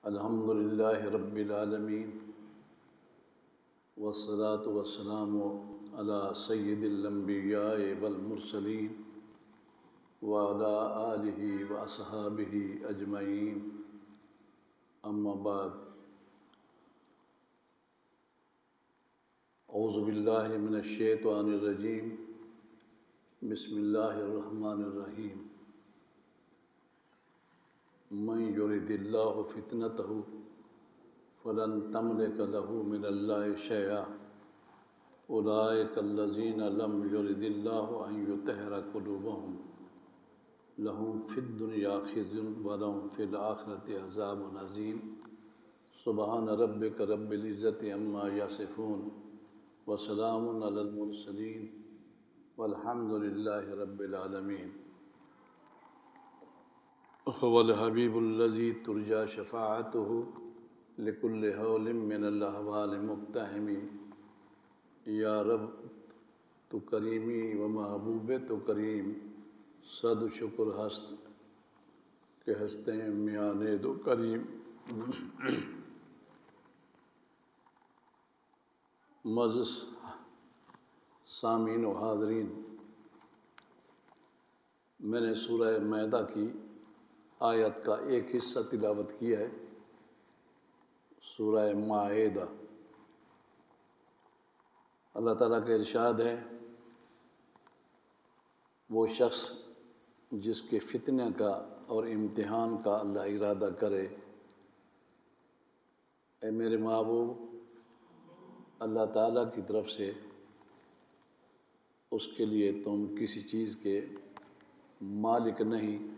الحمد للہ رب العالمین والصلاة والسلام علی سید الانبیاء والمرسلین وعلی آلہ واصحابہ اجمعین اما بعد اعوذ باللہ من الشیطان الرجیم بسم اللہ الرحمن الرحیم من یرد اللہ فتنتہ فلن تملک لہ من اللہ شیئا اولئک الذین لم یرد اللہ ان یطہر قلوبہم لہم فی الدنیا خزی ولہم فی الآخرۃ عذاب عظیم سبحان ربک رب العزۃ عما یصفون وسلام علی المرسلین والحمد للہ رب العالمین هو الحبیب الذی ترجى شفاعته لكل حول من الاحوال مقتحم یا رب تو کریمی و محبوب تو کریم صد شکر ہست کہ ہستے میان دو کریم معزز سامعین و حاضرین، میں نے سورہ مائدہ کی آیت کا ایک حصہ تلاوت کیا ہے، سورہ مائدہ۔ اللہ تعالیٰ کا ارشاد ہے، وہ شخص جس کے فتنہ کا اور امتحان کا اللہ ارادہ کرے، اے میرے محبوب، اللہ تعالیٰ کی طرف سے اس کے لیے تم کسی چیز کے مالک نہیں۔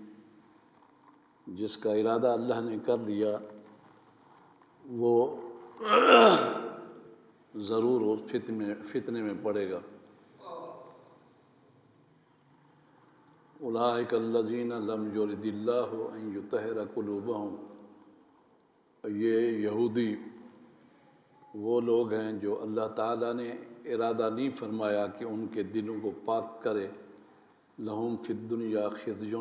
جس کا ارادہ اللہ نے کر لیا وہ ضرور فتنے میں پڑے گا۔ اولئک الذین لم یرد اللہ ان یطہر قلوبہم، یہ یہودی وہ لوگ ہیں جو اللہ تعالیٰ نے ارادہ نہیں فرمایا کہ ان کے دلوں کو پاک کرے۔ لہم فی الدنیا خزی،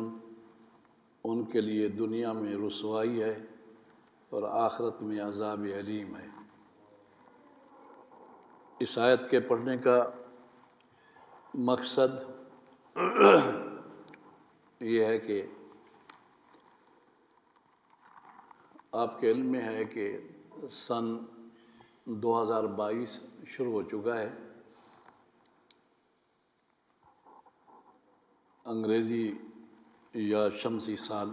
ان کے لیے دنیا میں رسوائی ہے اور آخرت میں عذاب علیم ہے۔ اس آیت کے پڑھنے کا مقصد یہ ہے کہ آپ کے علم میں ہے کہ سن 2022 شروع ہو چکا ہے۔ انگریزی یا شمسی سال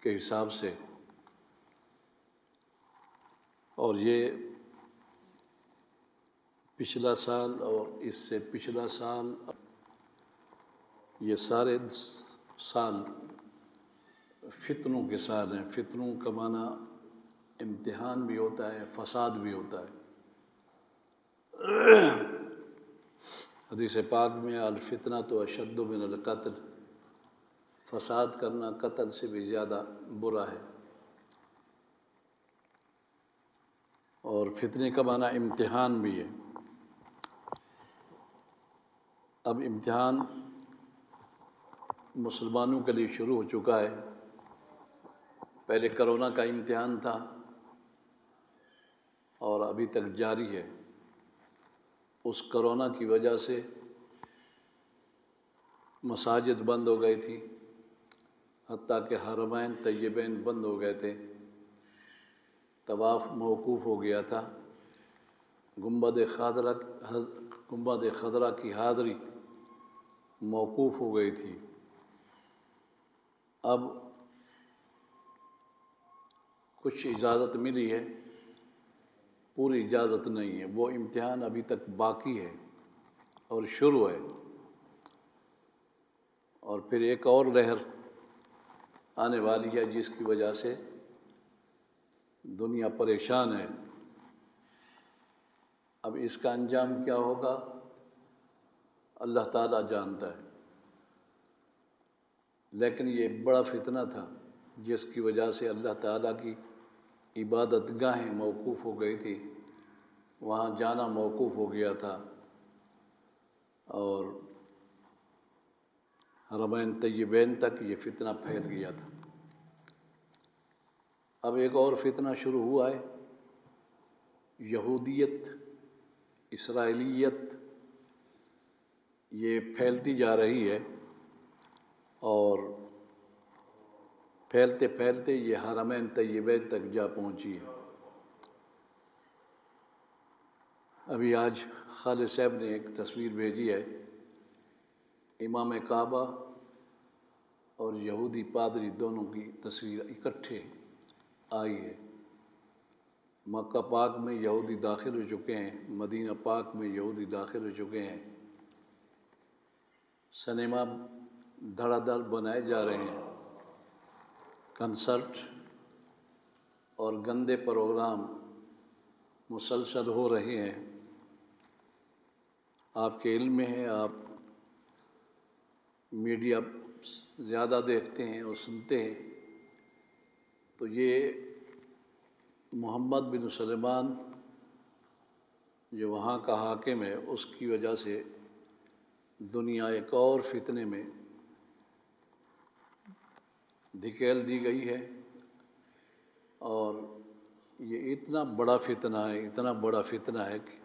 کے حساب سے، اور یہ پچھلا سال اور اس سے پچھلا سال، یہ سارے سال فتنوں کے سال ہیں۔ فتنوں کا معنی امتحان بھی ہوتا ہے، فساد بھی ہوتا ہے۔ حدیث پاک میں الفتنۃ اشد من القتل، فساد کرنا قتل سے بھی زیادہ برا ہے۔ اور فتنے کا معنی امتحان بھی ہے۔ اب امتحان مسلمانوں کے لیے شروع ہو چکا ہے۔ پہلے کرونا کا امتحان تھا اور ابھی تک جاری ہے۔ اس کرونا کی وجہ سے مساجد بند ہو گئی تھی، حتیٰ کہ حرمین طیبین بند ہو گئے تھے، طواف موقوف ہو گیا تھا، گنبد خضرا کی حاضری موقوف ہو گئی تھی۔ اب کچھ اجازت ملی ہے، پوری اجازت نہیں ہے۔ وہ امتحان ابھی تک باقی ہے اور شروع ہے، اور پھر ایک اور لہر آنے والی ہے جس کی وجہ سے دنیا پریشان ہے۔ اب اس کا انجام کیا ہوگا اللہ تعالیٰ جانتا ہے، لیکن یہ بڑا فتنہ تھا جس کی وجہ سے اللہ تعالیٰ کی عبادت گاہیں موقوف ہو گئی تھی، وہاں جانا موقوف ہو گیا تھا، اور حرمین طیبین تک یہ فتنہ پھیل گیا تھا۔ اب ایک اور فتنہ شروع ہوا ہے، یہودیت، اسرائیلیت، یہ پھیلتی جا رہی ہے اور پھیلتے پھیلتے یہ حرمین طیبین تک جا پہنچی ہے۔ ابھی آج خالد صاحب نے ایک تصویر بھیجی ہے، امام کعبہ اور یہودی پادری دونوں کی تصویر اکٹھے آئی ہے۔ مکہ پاک میں یہودی داخل ہو چکے ہیں، مدینہ پاک میں یہودی داخل ہو چکے ہیں، سنیما دھڑا دھڑ بنائے جا رہے ہیں، کنسرٹ اور گندے پروگرام مسلسل ہو رہے ہیں۔ آپ کے علم میں ہے، آپ میڈیا زیادہ دیکھتے ہیں اور سنتے ہیں، تو یہ محمد بن سلمان جو وہاں کا حاکم ہے، اس کی وجہ سے دنیا ایک اور فتنے میں دھکیل دی گئی ہے، اور یہ اتنا بڑا فتنہ ہے، اتنا بڑا فتنہ ہے کہ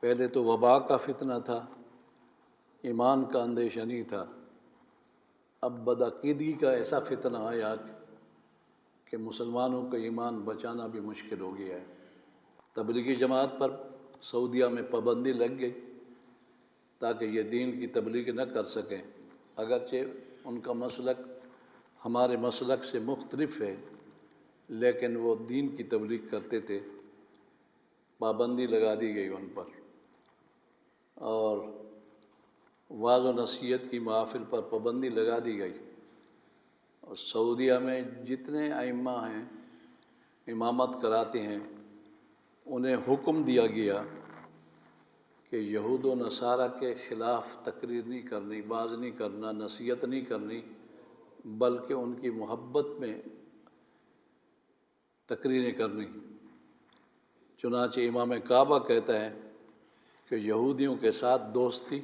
پہلے تو وبا کا فتنہ تھا، ایمان کا اندیشہ نہیں تھا، اب بدعقیدگی کا ایسا فتنہ آیا کہ مسلمانوں کا ایمان بچانا بھی مشکل ہو گیا ہے۔ تبلیغی جماعت پر سعودیہ میں پابندی لگ گئی تاکہ یہ دین کی تبلیغ نہ کر سکیں، اگرچہ ان کا مسلک ہمارے مسلک سے مختلف ہے، لیکن وہ دین کی تبلیغ کرتے تھے، پابندی لگا دی گئی ان پر، اور وعظ و نصیحت کی محافل پر پابندی لگا دی گئی، اور سعودیہ میں جتنے ائمہ ہیں امامت کراتے ہیں انہیں حکم دیا گیا کہ یہود و نصارہ کے خلاف تقریر نہیں کرنی، وعظ نہیں کرنا، نصیحت نہیں کرنی، بلکہ ان کی محبت میں تقریریں کرنی۔ چنانچہ امام کعبہ کہتا ہے کہ یہودیوں کے ساتھ دوستی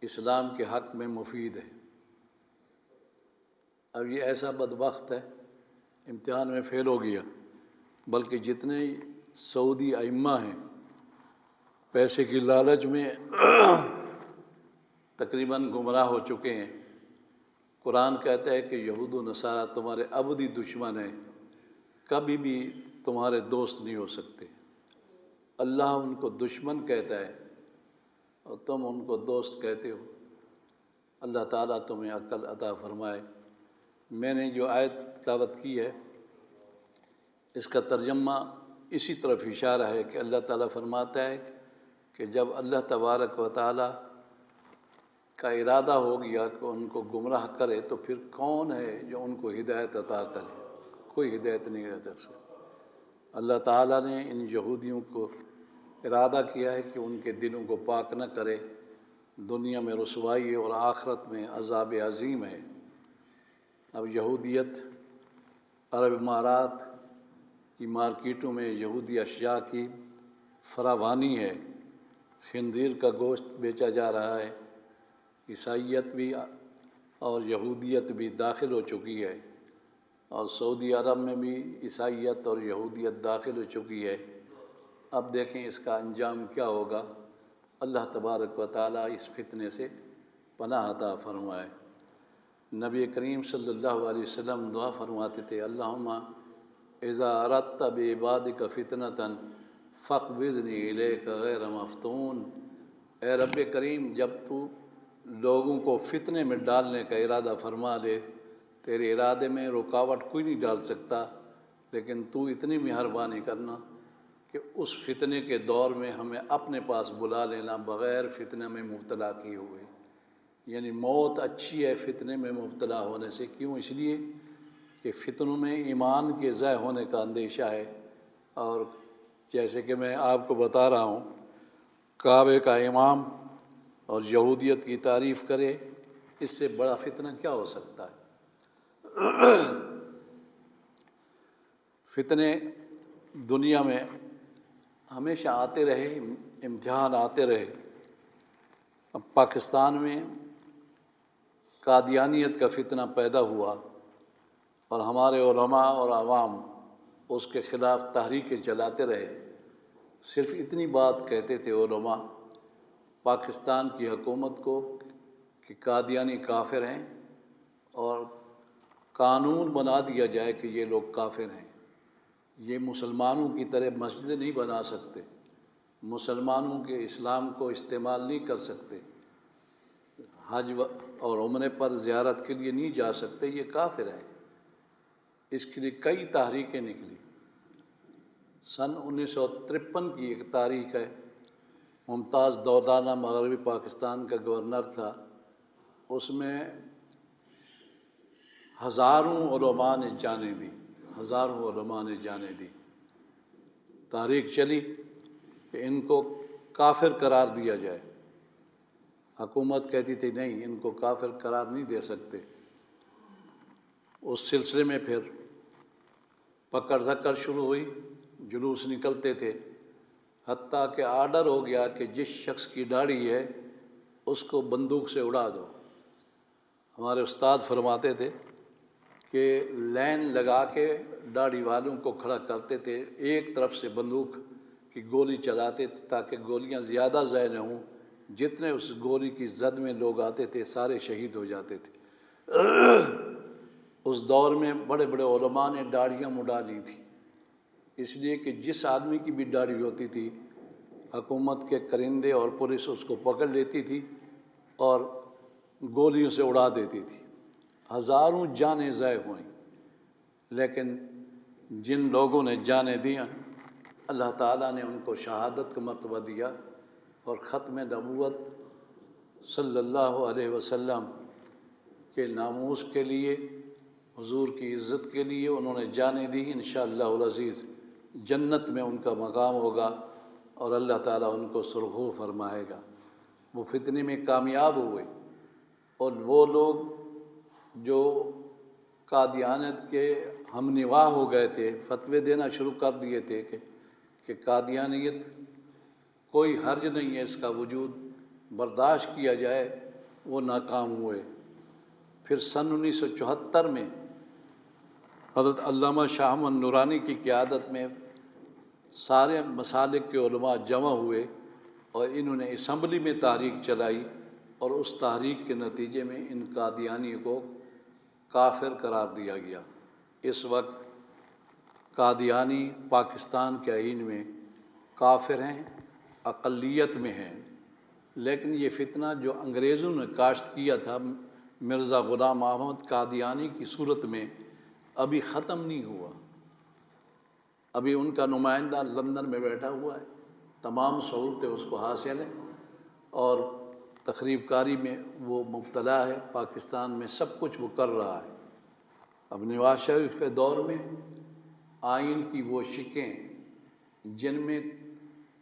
اسلام کے حق میں مفید ہے۔ اب یہ ایسا بدبخت ہے، امتحان میں فیل ہو گیا، بلکہ جتنے سعودی ائمہ ہیں پیسے کی لالچ میں تقریباً گمراہ ہو چکے ہیں۔ قرآن کہتا ہے کہ یہود و نصارہ تمہارے ابدی دشمن ہیں، کبھی بھی تمہارے دوست نہیں ہو سکتے۔ اللہ ان کو دشمن کہتا ہے اور تم ان کو دوست کہتے ہو۔ اللہ تعالیٰ تمہیں عقل عطا فرمائے۔ میں نے جو آیت تلاوت کی ہے اس کا ترجمہ اسی طرف اشارہ ہے کہ اللہ تعالیٰ فرماتا ہے کہ جب اللہ تبارک و تعالیٰ کا ارادہ ہو گیا کہ ان کو گمراہ کرے تو پھر کون ہے جو ان کو ہدایت عطا کرے؟ کوئی ہدایت نہیں رہ سکتا۔ اللہ تعالیٰ نے ان یہودیوں کو ارادہ کیا ہے کہ ان کے دلوں کو پاک نہ کرے، دنیا میں رسوائی اور آخرت میں عذاب عظیم ہے۔ اب یہودیت، عرب امارات کی مارکیٹوں میں یہودی اشیاء کی فراوانی ہے، خنزیر کا گوشت بیچا جا رہا ہے، عیسائیت بھی اور یہودیت بھی داخل ہو چکی ہے، اور سعودی عرب میں بھی عیسائیت اور یہودیت داخل ہو چکی ہے۔ اب دیکھیں اس کا انجام کیا ہوگا۔ اللہ تبارک و تعالیٰ اس فتنے سے پناہ عطا فرمائے۔ نبی کریم صلی اللہ علیہ وسلم دعا فرماتے تھے، اللہم اذا اردت بعبادک فتنۃ فاقبضنی الیک غیر مفتون۔ اے رب کریم، جب تو لوگوں کو فتنے میں ڈالنے کا ارادہ فرما لے، تیرے ارادے میں رکاوٹ کوئی نہیں ڈال سکتا، لیکن تو اتنی مہربانی کرنا کہ اس فتنے کے دور میں ہمیں اپنے پاس بلا لینا بغیر فتنہ میں مبتلا کیے ہوئے۔ یعنی موت اچھی ہے فتنے میں مبتلا ہونے سے، کیوں؟ اس لیے کہ فتنوں میں ایمان کے ضائع ہونے کا اندیشہ ہے، اور جیسے کہ میں آپ کو بتا رہا ہوں، کعبے کا امام اور یہودیت کی تعریف کرے، اس سے بڑا فتنہ کیا ہو سکتا ہے؟ فتنے دنیا میں ہمیشہ آتے رہے، امتحان آتے رہے۔ اب پاکستان میں قادیانیت کا فتنہ پیدا ہوا، اور ہمارے علماء اور عوام اس کے خلاف تحریکیں چلاتے رہے۔ صرف اتنی بات کہتے تھے علماء پاکستان کی حکومت کو کہ قادیانی کافر ہیں، اور قانون بنا دیا جائے کہ یہ لوگ کافر ہیں، یہ مسلمانوں کی طرح مسجد نہیں بنا سکتے، مسلمانوں کے اسلام کو استعمال نہیں کر سکتے، حج اور عمرے پر زیارت کے لیے نہیں جا سکتے، یہ کافر ہیں۔ اس کے لیے کئی تحریکیں نکلی۔ سن 1953 کی ایک تاریخ ہے، ممتاز دورانہ مغربی پاکستان کا گورنر تھا، اس میں ہزاروں علماء نے جانیں دی، ہزاروں علماء نے جانیں دی۔ تحریک چلی کہ ان کو کافر قرار دیا جائے۔ حکومت کہتی تھی نہیں، ان کو کافر قرار نہیں دے سکتے۔ اس سلسلے میں پھر پکڑ دھکڑ شروع ہوئی، جلوس نکلتے تھے، حتیٰ کہ آرڈر ہو گیا کہ جس شخص کی داڑھی ہے اس کو بندوق سے اڑا دو۔ ہمارے استاد فرماتے تھے کہ لائن لگا کے داڑھی والوں کو کھڑا کرتے تھے، ایک طرف سے بندوق کی گولی چلاتے تھے تاکہ گولیاں زیادہ ضائع نہ ہوں، جتنے اس گولی کی زد میں لوگ آتے تھے سارے شہید ہو جاتے تھے۔ اس دور میں بڑے بڑے علماء نے داڑھیاں مڈا لی تھی، اس لیے کہ جس آدمی کی بھی داڑھی ہوتی تھی حکومت کے کرندے اور پولیس اس کو پکڑ لیتی تھی اور گولیوں سے اڑا دیتی تھی۔ ہزاروں جانیں ضائع ہوئیں، لیکن جن لوگوں نے جانیں دیا اللہ تعالیٰ نے ان کو شہادت کا مرتبہ دیا، اور ختم نبوت صلی اللہ علیہ وسلم کے ناموس کے لیے، حضور کی عزت کے لیے انہوں نے جانیں دی۔ انشاءاللہ العزیز جنت میں ان کا مقام ہوگا اور اللہ تعالیٰ ان کو سرخرو فرمائے گا۔ وہ فتنے میں کامیاب ہوئے، اور وہ لوگ جو قادیانیت کے ہم نوا ہو گئے تھے، فتوے دینا شروع کر دیے تھے کہ قادیانیت کوئی حرج نہیں ہے، اس کا وجود برداشت کیا جائے، وہ ناکام ہوئے۔ پھر سن 1974 میں حضرت علامہ شاہ احمد نورانی کی قیادت میں سارے مسالک کے علماء جمع ہوئے، اور انہوں نے اسمبلی میں تحریک چلائی، اور اس تحریک کے نتیجے میں ان قادیانی کو کافر قرار دیا گیا۔ اس وقت قادیانی پاکستان کے آئین میں کافر ہیں، اقلیت میں ہیں، لیکن یہ فتنہ جو انگریزوں نے کاشت کیا تھا مرزا غلام احمد قادیانی کی صورت میں، ابھی ختم نہیں ہوا۔ ابھی ان کا نمائندہ لندن میں بیٹھا ہوا ہے، تمام سہولتیں اس کو حاصل ہیں، اور تخریب کاری میں وہ مبتلا ہے، پاکستان میں سب کچھ وہ کر رہا ہے۔ اب نواز شریف کے دور میں آئین کی وہ شقیں جن میں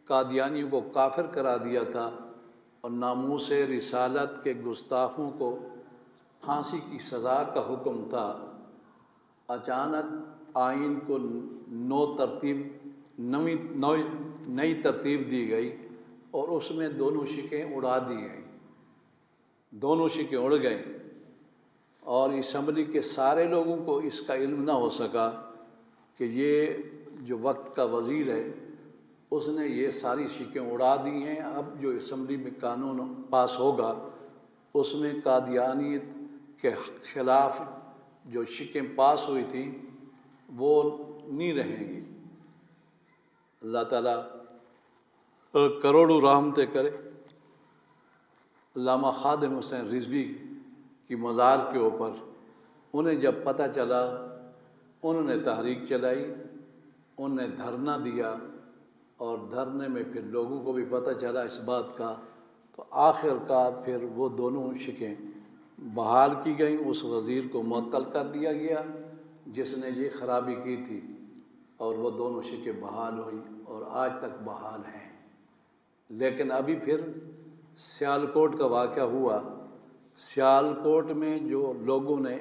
قادیانیوں کو کافر قرار دیا تھا اور ناموس رسالت کے گستاخوں کو پھانسی کی سزا کا حکم تھا، اچانک آئین کو نئی ترتیب دی گئی، اور اس میں دونوں شقیں اڑا دی گئیں، دونوں شقیں اڑ گئیں، اور اسمبلی کے سارے لوگوں کو اس کا علم نہ ہو سکا کہ یہ جو وقت کا وزیر ہے اس نے یہ ساری شقیں اڑا دی ہیں۔ اب جو اسمبلی میں قانون پاس ہوگا اس میں قادیانیت کے خلاف جو شقیں پاس ہوئی تھیں وہ نہیں رہیں گی۔ اللہ تعالیٰ کروڑوں رحمتیں کرے۔ علامہ خادم حسین رضوی کی مزار کے اوپر انہیں جب پتہ چلا، انہوں نے تحریک چلائی، انہوں نے دھرنا دیا، اور دھرنے میں پھر لوگوں کو بھی پتہ چلا اس بات کا، تو آخر کار پھر وہ دونوں شقیں بحال کی گئیں، اس وزیر کو معطل کر دیا گیا جس نے یہ خرابی کی تھی، اور وہ دونوں شقیں بحال ہوئیں اور آج تک بحال ہیں۔ لیکن ابھی پھر سیالکوٹ کا واقعہ ہوا۔ سیالکوٹ میں جو لوگوں نے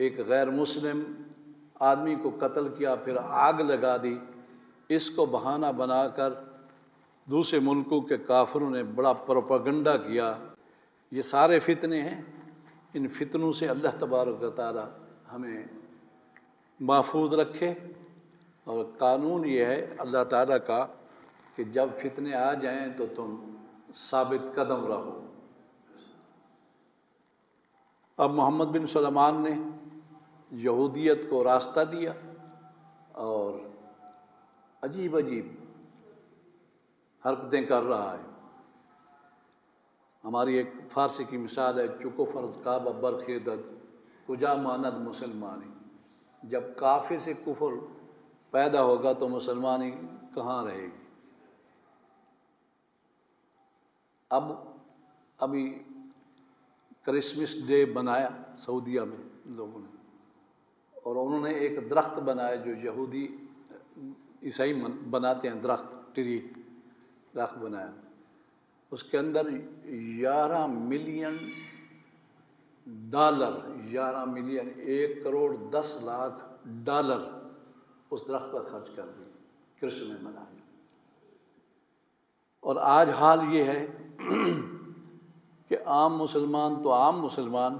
ایک غیر مسلم آدمی کو قتل کیا، پھر آگ لگا دی، اس کو بہانہ بنا کر دوسرے ملکوں کے کافروں نے بڑا پروپیگنڈا کیا۔ یہ سارے فتنے ہیں، ان فتنوں سے اللہ تبارک و تعالی ہمیں محفوظ رکھے۔ اور قانون یہ ہے اللہ تعالیٰ کا کہ جب فتنے آ جائیں تو تم ثابت قدم رہو۔ اب محمد بن سلمان نے یہودیت کو راستہ دیا اور عجیب عجیب حرکتیں کر رہا ہے۔ ہماری ایک فارسی کی مثال ہے، چکو فرض کعبہ برخیدت کجا ماند مسلمانی۔ جب کافر سے کفر پیدا ہوگا تو مسلمانی کہاں رہے گی؟ ابھی کرسمس ڈے بنایا سعودیہ میں لوگوں نے، اور انہوں نے ایک درخت بنایا جو یہودی عیسائی بناتے ہیں، ٹری درخت بنایا۔ اس کے اندر 11 million dollar, 11 million 1 crore 10 lakh dollar اس درخت پر خرچ کر دی، کرسمس منایا۔ اور آج حال یہ ہے کہ عام مسلمان تو عام مسلمان،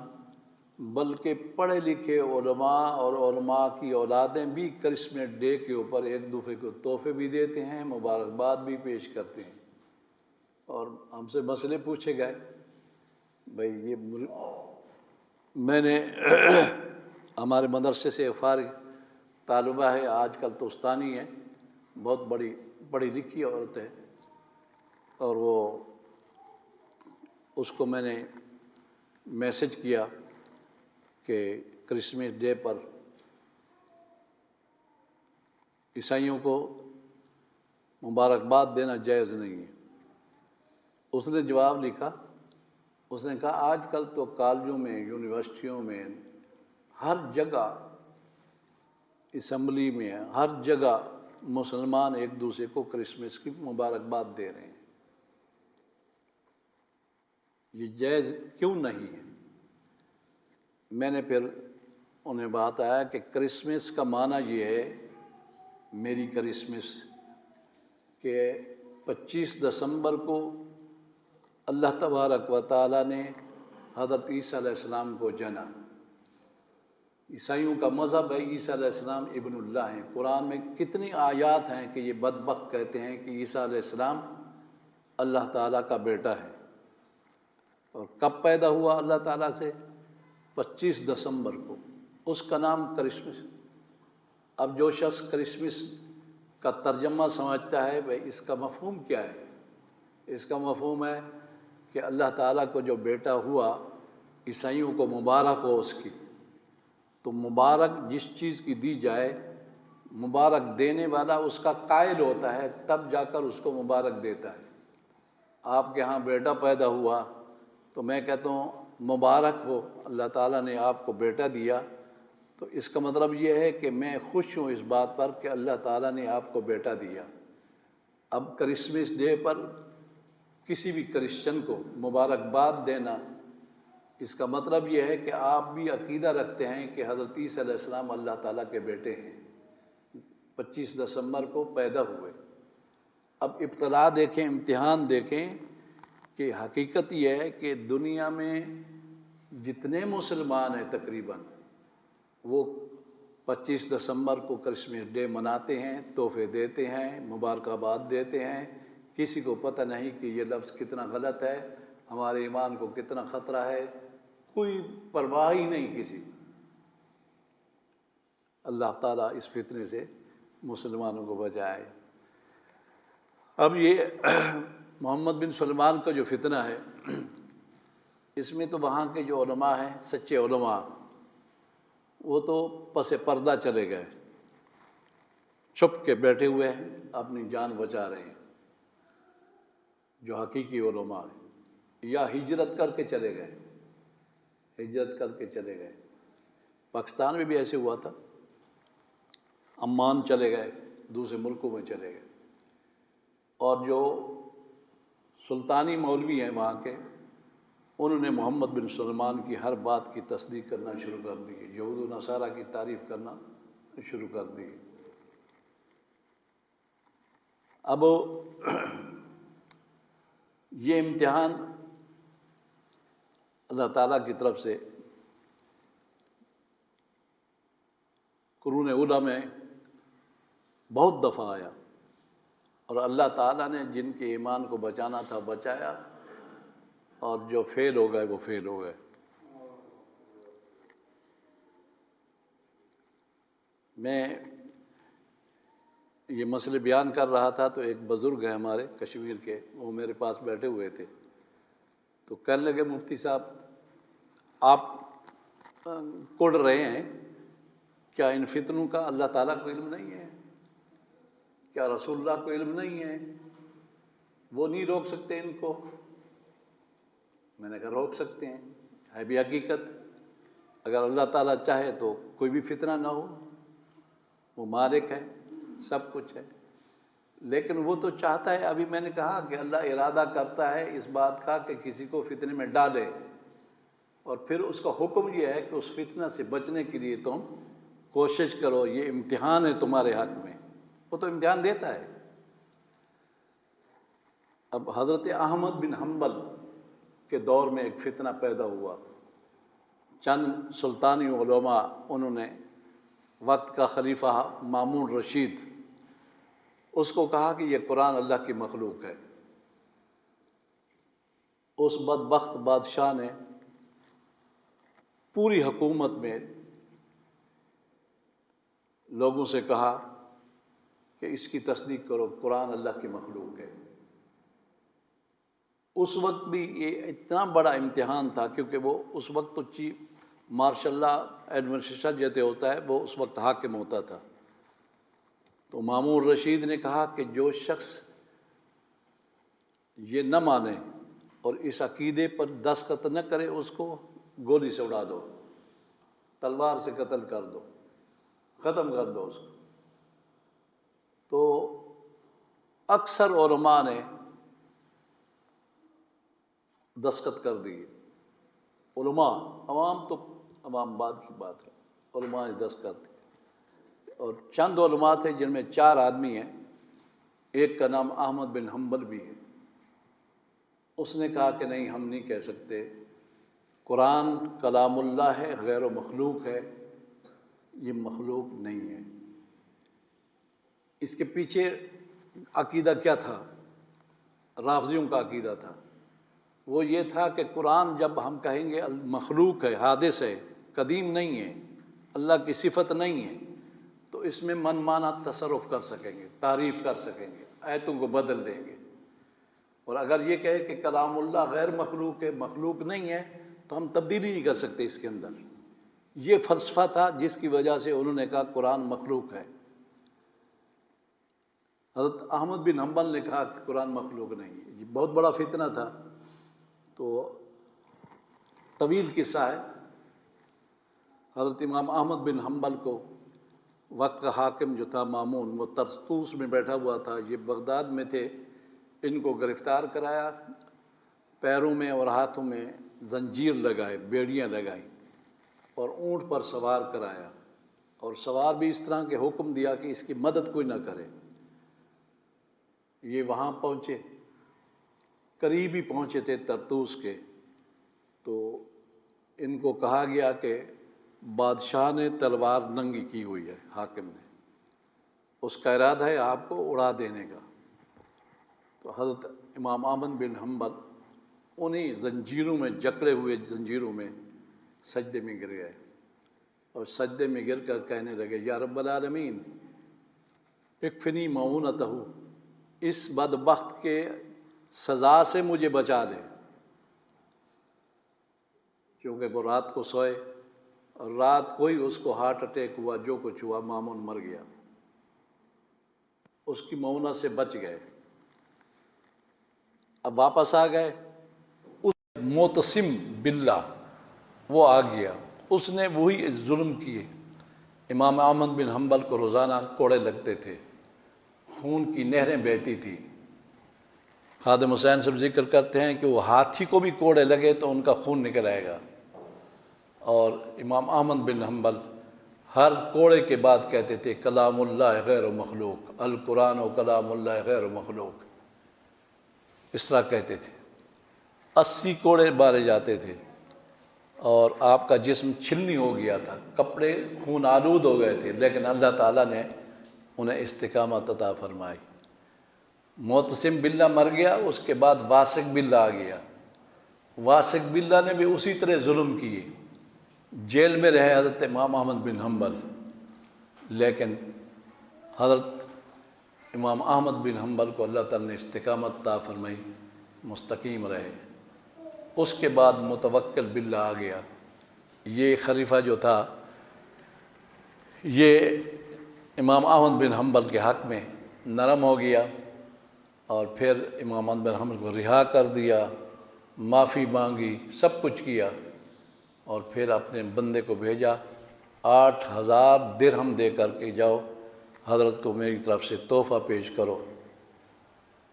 بلکہ پڑھے لکھے علماء اور علماء کی اولادیں بھی کرسمس ڈے کے اوپر ایک دوسرے کو تحفے بھی دیتے ہیں، مبارکباد بھی پیش کرتے ہیں۔ اور ہم سے مسئلے پوچھے گئے، بھائی یہ میں نے ہمارے مدرسے سے فارغ طالبہ ہے، آج کل تو استانی ہے، بہت بڑی پڑھی لکھی عورت ہے، اور وہ اس کو میں نے میسج کیا کہ کرسمس ڈے پر عیسائیوں کو مبارکباد دینا جائز نہیں ہے۔ اس نے جواب لکھا، اس نے کہا آج کل تو کالجوں میں، یونیورسٹیوں میں، ہر جگہ، اسمبلی میں، ہر جگہ مسلمان ایک دوسرے کو کرسمس کی مبارکباد دے رہے ہیں، یہ جائز کیوں نہیں ہے؟ میں نے پھر انہیں بات آیا کہ کرسمس کا معنی یہ ہے، میری کرسمس، کہ 25 دسمبر کو اللہ تبارک و تعالیٰ نے حضرت عیسیٰ علیہ السلام کو جنا۔ عیسائیوں کا مذہب ہے عیسیٰ علیہ السلام ابن اللہ ہیں۔ قرآن میں کتنی آیات ہیں کہ یہ بدبخت کہتے ہیں کہ عیسیٰ علیہ السلام اللہ تعالیٰ کا بیٹا ہے۔ اور کب پیدا ہوا اللہ تعالیٰ سے؟ 25 دسمبر کو، اس کا نام کرسمس۔ اب جو شخص کرسمس کا ترجمہ سمجھتا ہے، بھائی اس کا مفہوم کیا ہے؟ اس کا مفہوم ہے کہ اللہ تعالیٰ کو جو بیٹا ہوا، عیسائیوں کو مبارک ہو اس کی۔ تو مبارک جس چیز کی دی جائے، مبارک دینے والا اس کا قائل ہوتا ہے، تب جا کر اس کو مبارک دیتا ہے۔ آپ کے ہاں بیٹا پیدا ہوا تو میں کہتا ہوں مبارک ہو، اللہ تعالیٰ نے آپ کو بیٹا دیا، تو اس کا مطلب یہ ہے کہ میں خوش ہوں اس بات پر کہ اللہ تعالیٰ نے آپ کو بیٹا دیا۔ اب کرسمس ڈے پر کسی بھی کرسچن کو مبارکباد دینا، اس کا مطلب یہ ہے کہ آپ بھی عقیدہ رکھتے ہیں کہ حضرت عیسیٰ علیہ السلام اللہ تعالیٰ کے بیٹے ہیں، 25 دسمبر کو پیدا ہوئے۔ اب ابتلا دیکھیں، امتحان دیکھیں کہ حقیقت یہ ہے کہ دنیا میں جتنے مسلمان ہیں تقریباً، وہ 25 دسمبر کو کرسمس ڈے مناتے ہیں، تحفے دیتے ہیں، مبارکباد دیتے ہیں۔ کسی کو پتہ نہیں کہ یہ لفظ کتنا غلط ہے، ہمارے ایمان کو کتنا خطرہ ہے، کوئی پرواہ ہی نہیں کسی۔ اللہ تعالیٰ اس فتنے سے مسلمانوں کو بچائے۔ اب یہ محمد بن سلمان کا جو فتنہ ہے، اس میں تو وہاں کے جو علماء ہیں، سچے علماء، وہ تو پس پردہ چلے گئے، چھپ کے بیٹھے ہوئے ہیں، اپنی جان بچا رہے ہیں۔ جو حقیقی علماء ہیں، یا ہجرت کر کے چلے گئے، ہجرت کر کے چلے گئے۔ پاکستان میں بھی ایسے ہوا تھا، عمان چلے گئے، دوسرے ملکوں میں چلے گئے، اور جو سلطانی مولوی ہیں وہاں کے، انہوں نے محمد بن سلمان کی ہر بات کی تصدیق کرنا شروع کر دی، یہود و نصارہ کی تعریف کرنا شروع کر دی۔ اب یہ امتحان اللہ تعالیٰ کی طرف سے قرون اولیٰ میں بہت دفعہ آیا، اور اللہ تعالیٰ نے جن کے ایمان کو بچانا تھا بچایا، اور جو فیل ہو گئے وہ فیل ہو گئے۔ میں یہ مسئلے بیان کر رہا تھا تو ایک بزرگ ہیں ہمارے کشمیر کے، وہ میرے پاس بیٹھے ہوئے تھے، تو کہنے لگے مفتی صاحب آپ کوڑ رہے ہیں، کیا ان فتنوں کا اللہ تعالیٰ کو علم نہیں ہے؟ کیا رسول اللہ کو علم نہیں ہے؟ وہ نہیں روک سکتے ان کو؟ میں نے کہا روک سکتے ہیں، ہے بھی حقیقت۔ اگر اللہ تعالیٰ چاہے تو کوئی بھی فتنہ نہ ہو، وہ مالک ہے، سب کچھ ہے، لیکن وہ تو چاہتا ہے۔ ابھی میں نے کہا کہ اللہ ارادہ کرتا ہے اس بات کا کہ کسی کو فتنے میں ڈالے، اور پھر اس کا حکم یہ ہے کہ اس فتنہ سے بچنے کے لیے تم کوشش کرو، یہ امتحان ہے تمہارے حق میں۔ وہ تو امتحان لیتا ہے۔ اب حضرت احمد بن حنبل کے دور میں ایک فتنہ پیدا ہوا۔ چند سلطانی علماء، انہوں نے وقت کا خلیفہ مامون رشید، اس کو کہا کہ یہ قرآن اللہ کی مخلوق ہے۔ اس بدبخت بادشاہ نے پوری حکومت میں لوگوں سے کہا کہ اس کی تصدیق کرو، قرآن اللہ کی مخلوق ہے۔ اس وقت بھی یہ اتنا بڑا امتحان تھا، کیونکہ وہ اس وقت تو چیف مارشل اللہ ایڈمنسٹریشن جیسے ہوتا ہے، وہ اس وقت حاکم ہوتا تھا۔ تو مامون رشید نے کہا کہ جو شخص یہ نہ مانے اور اس عقیدے پر دستخط نہ کرے، اس کو گولی سے اڑا دو، تلوار سے قتل کر دو، ختم کر دو اس کو۔ تو اکثر علماء نے دستخط کر دیے، علماء، عوام تو عوام بعد کی بات ہے، علماء نے دستخط دی۔ اور چند علماء تھے جن میں 4 آدمی ہیں، ایک کا نام احمد بن حنبل بھی ہے۔ اس نے کہا کہ نہیں، ہم نہیں کہہ سکتے، قرآن کلام اللہ ہے، غیر و مخلوق ہے، یہ مخلوق نہیں ہے۔ اس کے پیچھے عقیدہ کیا تھا؟ رافضیوں کا عقیدہ تھا۔ وہ یہ تھا کہ قرآن جب ہم کہیں گے مخلوق ہے، حادث ہے، قدیم نہیں ہے، اللہ کی صفت نہیں ہے، تو اس میں من مانا تصرف کر سکیں گے، تعریف کر سکیں گے، آیتوں کو بدل دیں گے۔ اور اگر یہ کہے کہ کلام اللہ غیر مخلوق ہے، مخلوق نہیں ہے، تو ہم تبدیلی نہیں کر سکتے اس کے اندر۔ یہ فلسفہ تھا جس کی وجہ سے انہوں نے کہا قرآن مخلوق ہے۔ حضرت احمد بن حنبل نے کہا کہ قرآن مخلوق نہیں ہے۔ یہ بہت بڑا فتنہ تھا۔ تو طویل قصہ ہے۔ حضرت امام احمد بن حنبل کو وقت کا حاکم جو تھا مامون، وہ طرطوس میں بیٹھا ہوا تھا، یہ بغداد میں تھے، ان کو گرفتار کرایا، پیروں میں اور ہاتھوں میں زنجیر لگائے، بیڑیاں لگائیں، اور اونٹ پر سوار کرایا، اور سوار بھی اس طرح کے حکم دیا کہ اس کی مدد کوئی نہ کرے۔ یہ وہاں پہنچے، قریب ہی پہنچے تھے طرطوس کے، تو ان کو کہا گیا کہ بادشاہ نے تلوار ننگی کی ہوئی ہے، حاکم نے، اس کا ارادہ ہے آپ کو اڑا دینے کا۔ تو حضرت امام احمد بن حنبل انہیں زنجیروں میں، جکڑے ہوئے زنجیروں میں سجدے میں گر گئے، اور سجدے میں گر کر کہنے لگے یا رب العالمین اکفنی معونتہ، اس بدبخت کے سزا سے مجھے بچا لے۔ کیونکہ وہ رات کو سوئے، اور رات کو ہی اس کو ہارٹ اٹیک ہوا، جو کچھ ہوا، مامون مر گیا، اس کی معونت سے بچ گئے۔ اب واپس آ گئے، اس معتصم باللہ وہ آ گیا، اس نے وہی ظلم کیے۔ امام احمد بن حنبل کو روزانہ کوڑے لگتے تھے، خون کی نہریں بہتی تھی۔ خادم حسین صاحب ذکر کرتے ہیں کہ وہ ہاتھی کو بھی کوڑے لگے تو ان کا خون نکل آئے گا، اور امام احمد بن حنبل ہر کوڑے کے بعد کہتے تھے کلام اللہ غیر و مخلوق، القرآن و کلام اللہ غیر و مخلوق، اس طرح کہتے تھے۔ 80 کوڑے مارے جاتے تھے، اور آپ کا جسم چھلنی ہو گیا تھا، کپڑے خون آلود ہو گئے تھے، لیکن اللہ تعالیٰ نے انہیں استقامت عطا فرمائی۔ معتصم باللہ مر گیا، اس کے بعد واسق باللہ آ گیا۔ واسق باللہ نے بھی اسی طرح ظلم کیے، جیل میں رہے حضرت امام احمد بن حنبل، لیکن حضرت امام احمد بن حنبل کو اللہ تعالیٰ نے استقامت عطا فرمائی، مستقیم رہے۔ اس کے بعد متوکل باللہ آ گیا۔ یہ خلیفہ جو تھا یہ امام احمد بن حنبل کے حق میں نرم ہو گیا، اور پھر امام احمد بن حنبل کو رہا کر دیا، معافی مانگی، سب کچھ کیا، اور پھر اپنے بندے کو بھیجا 8000 درہم دے کر کے جاؤ حضرت کو میری طرف سے تحفہ پیش کرو۔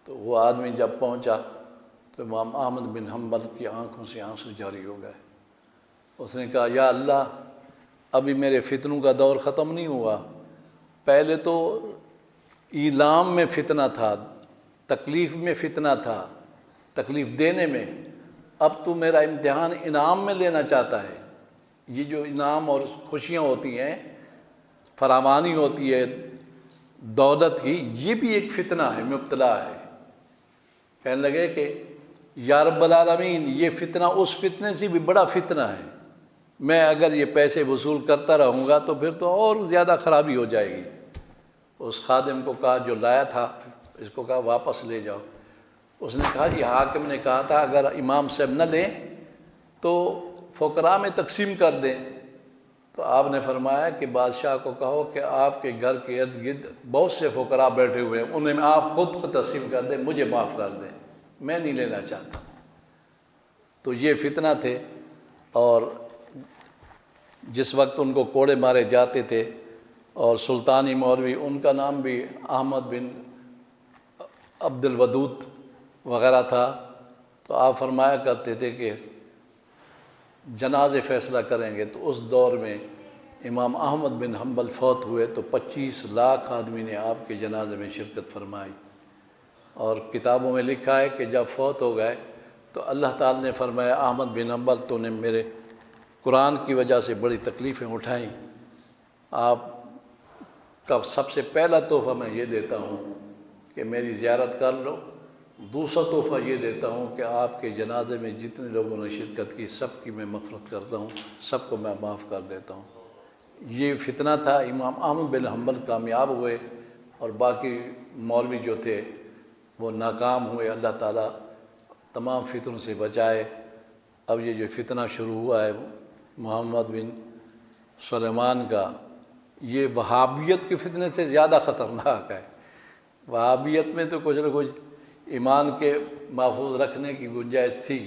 تو وہ آدمی جب پہنچا تو امام احمد بن حنبل کی آنکھوں سے آنسو جاری ہو گئے۔ اس نے کہا یا اللہ، ابھی میرے فتنوں کا دور ختم نہیں ہوا، پہلے تو ایلام میں فتنہ تھا، تکلیف میں فتنہ تھا، تکلیف دینے میں، اب تو میرا امتحان انعام میں لینا چاہتا ہے۔ یہ جو انعام اور خوشیاں ہوتی ہیں، فراوانی ہوتی ہے دولت کی، یہ بھی ایک فتنہ ہے، مبتلا ہے۔ کہنے لگے کہ یا رب العالمین، یہ فتنہ اس فتنے سے بھی بڑا فتنہ ہے، میں اگر یہ پیسے وصول کرتا رہوں گا تو پھر تو اور زیادہ خرابی ہو جائے گی۔ اس خادم کو کہا جو لایا تھا، اس کو کہا واپس لے جاؤ۔ اس نے کہا جی حاکم نے کہا تھا اگر امام صاحب نہ لیں تو فقراء میں تقسیم کر دیں۔ تو آپ نے فرمایا کہ بادشاہ کو کہو کہ آپ کے گھر کے ارد گرد بہت سے فقراء بیٹھے ہوئے ہیں، انہیں آپ خود کو تقسیم کر دیں، مجھے معاف کر دیں، میں نہیں لینا چاہتا۔ تو یہ فتنہ تھے، اور جس وقت ان کو کوڑے مارے جاتے تھے، اور سلطانی مولوی، ان کا نام بھی احمد بن عبد الودود وغیرہ تھا، تو آپ فرمایا کرتے تھے کہ جنازے فیصلہ کریں گے۔ تو اس دور میں امام احمد بن حنبل فوت ہوئے تو 25 لاکھ آدمی نے آپ کے جنازے میں شرکت فرمائی، اور کتابوں میں لکھا ہے کہ جب فوت ہو گئے تو اللہ تعالی نے فرمایا احمد بن حنبل تو نے میرے قرآن کی وجہ سے بڑی تکلیفیں اٹھائیں، آپ کا سب سے پہلا تحفہ میں یہ دیتا ہوں کہ میری زیارت کر لو، دوسرا تحفہ یہ دیتا ہوں کہ آپ کے جنازے میں جتنے لوگوں نے شرکت کی سب کی میں مغفرت کرتا ہوں، سب کو میں معاف کر دیتا ہوں۔ یہ فتنہ تھا، امام احمد بن حنبل کامیاب ہوئے، اور باقی مولوی جو تھے وہ ناکام ہوئے۔ اللہ تعالیٰ تمام فتنوں سے بچائے۔ اب یہ جو فتنہ شروع ہوا ہے محمد بن سلیمان کا، یہ وہابیت کے فتنے سے زیادہ خطرناک ہے۔ وہابیت میں تو کچھ نہ کچھ ایمان کے محفوظ رکھنے کی گنجائش تھی،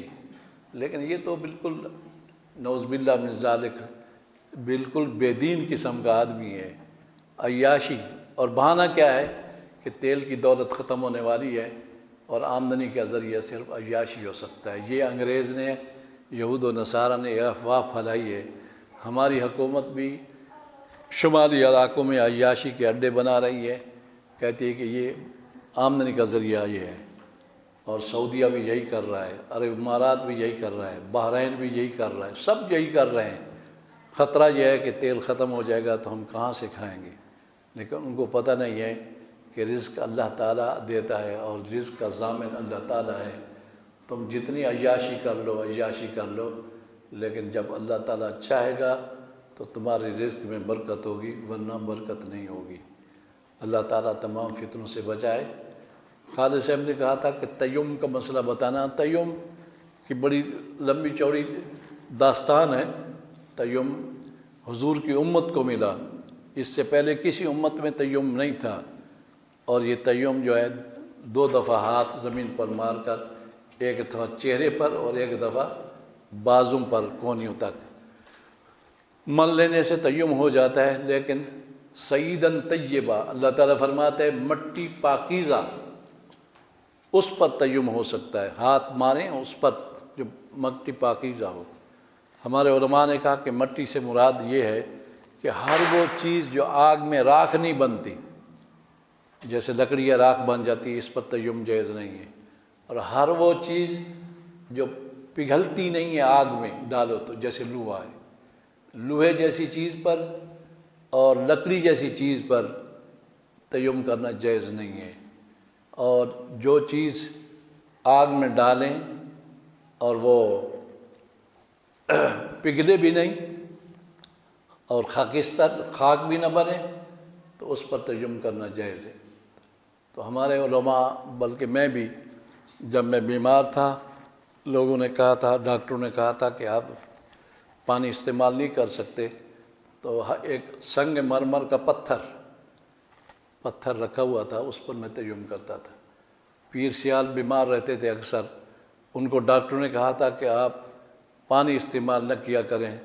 لیکن یہ تو بالکل نعوذ باللہ من ذالک بالکل بے دین قسم کا آدمی ہے، عیاشی، اور بہانہ کیا ہے کہ تیل کی دولت ختم ہونے والی ہے اور آمدنی کا ذریعہ صرف عیاشی ہو سکتا ہے۔ یہ انگریز نے، یہود و نصارہ نے یہ افواہ پھیلائی ہے۔ ہماری حکومت بھی شمالی علاقوں میں عیاشی کے اڈے بنا رہی ہے، کہتی ہے کہ یہ آمدنی کا ذریعہ یہ ہے، اور سعودیہ بھی یہی کر رہا ہے، عرب امارات بھی یہی کر رہا ہے، بحرین بھی یہی کر رہا ہے، سب یہی کر رہے ہیں۔ خطرہ یہ ہے کہ تیل ختم ہو جائے گا تو ہم کہاں سے کھائیں گے، لیکن ان کو پتہ نہیں ہے کہ رزق اللہ تعالیٰ دیتا ہے، اور رزق کا ضامن اللہ تعالیٰ ہے۔ تم جتنی عیاشی کر لو، عیاشی کر لو، لیکن جب اللہ تعالیٰ چاہے گا تو تمہاری رزق میں برکت ہوگی، ورنہ برکت نہیں ہوگی۔ اللہ تعالیٰ تمام فتنوں سے بچائے۔ خالد صاحب نے کہا تھا کہ تیمم کا مسئلہ بتانا، تیمم کی بڑی لمبی چوڑی داستان ہے۔ تیمم حضور کی امت کو ملا، اس سے پہلے کسی امت میں تیمم نہیں تھا، اور یہ تیمم جو ہے 2 دفعہ ہاتھ زمین پر مار کر، ایک دفعہ چہرے پر اور ایک دفعہ بازوں پر کونیوں تک مل لینے سے تیمم ہو جاتا ہے، لیکن سعیداً طیبہ، اللہ تعالیٰ فرماتے ہیں مٹی پاکیزہ، اس پر تیمم ہو سکتا ہے، ہاتھ ماریں اس پر جو مٹی پاکیزہ ہو۔ ہمارے علماء نے کہا کہ مٹی سے مراد یہ ہے کہ ہر وہ چیز جو آگ میں راکھ نہیں بنتی، جیسے لکڑی یا راکھ بن جاتی ہے، اس پر تیمم جائز نہیں ہے، اور ہر وہ چیز جو پگھلتی نہیں ہے آگ میں ڈالو تو، جیسے لوہا ہے، لوہے جیسی چیز پر اور لکڑی جیسی چیز پر تیمم کرنا جائز نہیں ہے۔ اور جو چیز آگ میں ڈالیں اور وہ پگھلے بھی نہیں اور خاکستر خاک بھی نہ بنے تو اس پر تیمم کرنا جائز ہے۔ تو ہمارے علماء، بلکہ میں بھی جب میں بیمار تھا، لوگوں نے کہا تھا، ڈاکٹروں نے کہا تھا کہ آپ پانی استعمال نہیں کر سکتے، تو ایک سنگ مرمر کا پتھر رکھا ہوا تھا، اس پر میں تیمم کرتا تھا۔ پیر سیال بیمار رہتے تھے اکثر، ان کو ڈاکٹروں نے کہا تھا کہ آپ پانی استعمال نہ کیا کریں،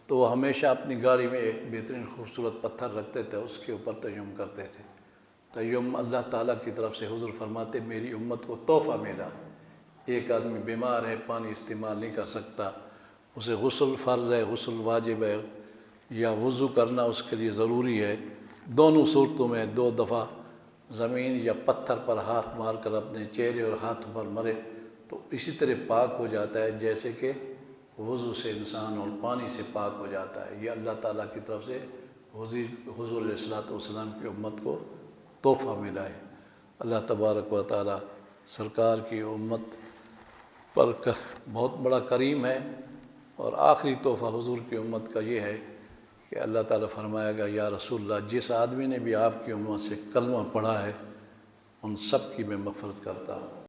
تو وہ ہمیشہ اپنی گاڑی میں ایک بہترین خوبصورت پتھر رکھتے تھے، اس کے اوپر تیمم کرتے تھے۔ تیمم اللہ تعالیٰ کی طرف سے، حضور فرماتے میری امت کو تحفہ ملا۔ ایک آدمی بیمار ہے، پانی استعمال نہیں کر سکتا، اسے غسل فرض ہے، غسل واجب ہے، یا وضو کرنا اس کے لیے ضروری ہے، دونوں صورتوں میں 2 دفعہ زمین یا پتھر پر ہاتھ مار کر اپنے چہرے اور ہاتھوں پر مرے تو اسی طرح پاک ہو جاتا ہے جیسے کہ وضو سے انسان اور پانی سے پاک ہو جاتا ہے۔ یہ اللہ تعالیٰ کی طرف سے حضور علیہ الصلوۃ والسلام کی امت کو تحفہ ملا ہے۔ اللہ تبارک و تعالیٰ سرکار کی امت پر بہت بڑا کریم ہے۔ اور آخری تحفہ حضور کی امت کا یہ ہے کہ اللہ تعالیٰ فرمائے گا یا رسول اللہ، جس آدمی نے بھی آپ کی امت سے کلمہ پڑھا ہے ان سب کی میں مغفرت کرتا ہوں۔